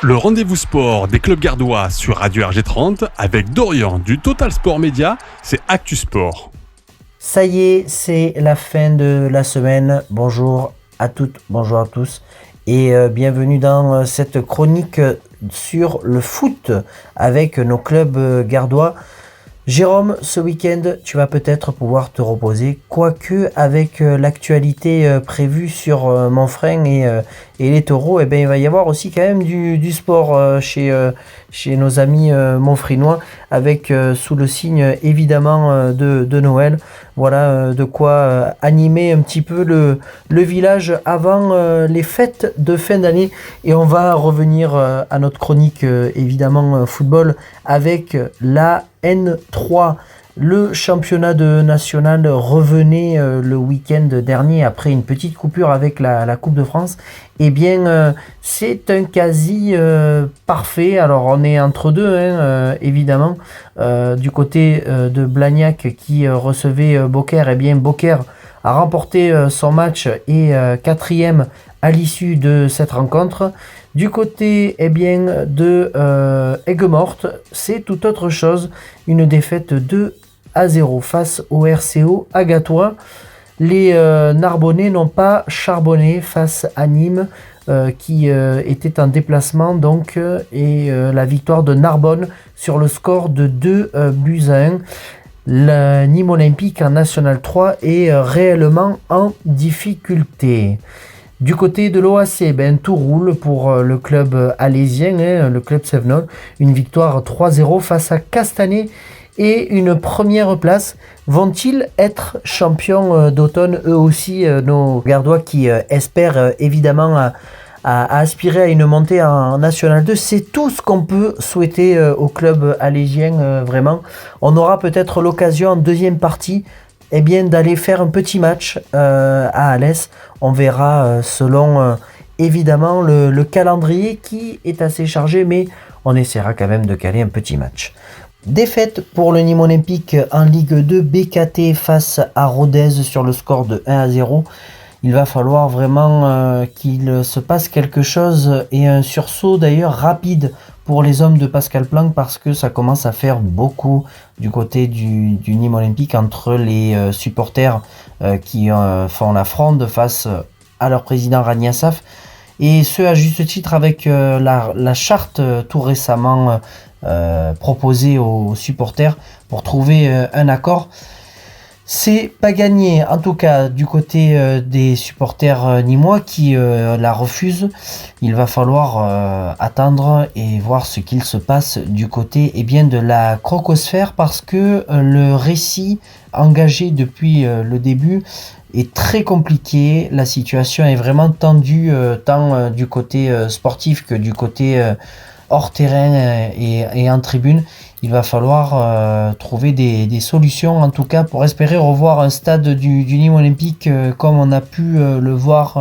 Le rendez-vous sport des clubs gardois sur Radio RG30 avec Dorian du Total Sport Média, c'est Actu Sport. Ça y est, c'est la fin de la semaine. Bonjour à toutes, bonjour à tous et bienvenue dans cette chronique sur le foot avec nos clubs gardois. Jérôme, ce week-end, tu vas peut-être pouvoir te reposer, quoique avec l'actualité prévue sur Monfrein et les taureaux, eh bien, il va y avoir aussi quand même du sport chez nos amis monfrinois, avec sous le signe évidemment de Noël. Voilà de quoi animer un petit peu le village avant les fêtes de fin d'année. Et on va revenir à notre chronique évidemment football avec la N3. Le championnat national revenait le week-end dernier après une petite coupure avec la Coupe de France. Eh bien, c'est un quasi parfait. Alors, on est entre deux, évidemment. Du côté de Blagnac qui recevait Beaucaire, eh bien, Beaucaire a remporté son match et quatrième à l'issue de cette rencontre. Du côté de Aigues-Mortes, c'est tout autre chose. Une défaite 2-0 face au RCO Agatois. Les Narbonnais n'ont pas charbonné face à Nîmes qui était en déplacement donc et la victoire de Narbonne sur le score de 2-1. Le Nîmes Olympique en National 3 est réellement en difficulté. Du côté de l'OAC, tout roule pour le club alésien, le club Sevenol. Une victoire 3-0 face à Castanet et une première place. Vont-ils être champions d'automne, eux aussi, nos gardois qui espèrent évidemment à aspirer à une montée en National 2. C'est tout ce qu'on peut souhaiter au club alésien, vraiment. On aura peut-être l'occasion en deuxième partie d'aller faire un petit match à Alès. On verra selon évidemment le calendrier qui est assez chargé, mais on essaiera quand même de caler un petit match. Défaite pour le Nîmes Olympique en Ligue 2, BKT face à Rodez sur le score de 1-0. Il va falloir vraiment qu'il se passe quelque chose et un sursaut d'ailleurs rapide pour les hommes de Pascal Planck parce que ça commence à faire beaucoup du côté du Nîmes Olympique entre les supporters qui font la fronde face à leur président Rania Saf et ce à juste titre avec la charte tout récemment proposée aux supporters pour trouver un accord. C'est pas gagné, en tout cas du côté des supporters nîmois qui la refusent. Il va falloir attendre et voir ce qu'il se passe du côté de la crocosphère parce que le récit engagé depuis le début est très compliqué. La situation est vraiment tendue tant du côté sportif que du côté hors terrain et en tribune. Il va falloir trouver des solutions, en tout cas pour espérer revoir un stade du Nîmes Olympique comme on a pu le voir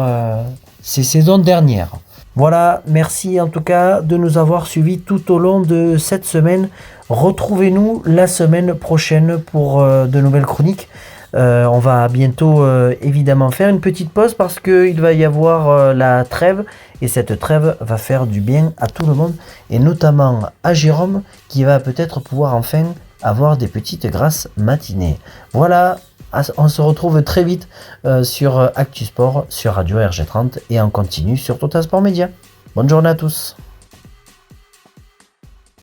ces saisons dernières. Voilà, merci en tout cas de nous avoir suivis tout au long de cette semaine. Retrouvez-nous la semaine prochaine pour de nouvelles chroniques. On va bientôt évidemment faire une petite pause parce qu'il va y avoir la trêve et cette trêve va faire du bien à tout le monde et notamment à Jérôme qui va peut-être pouvoir enfin avoir des petites grasses matinées. Voilà, on se retrouve très vite sur Actu Sport, sur Radio RG30 et on continue sur Total Sport Média. Bonne journée à tous.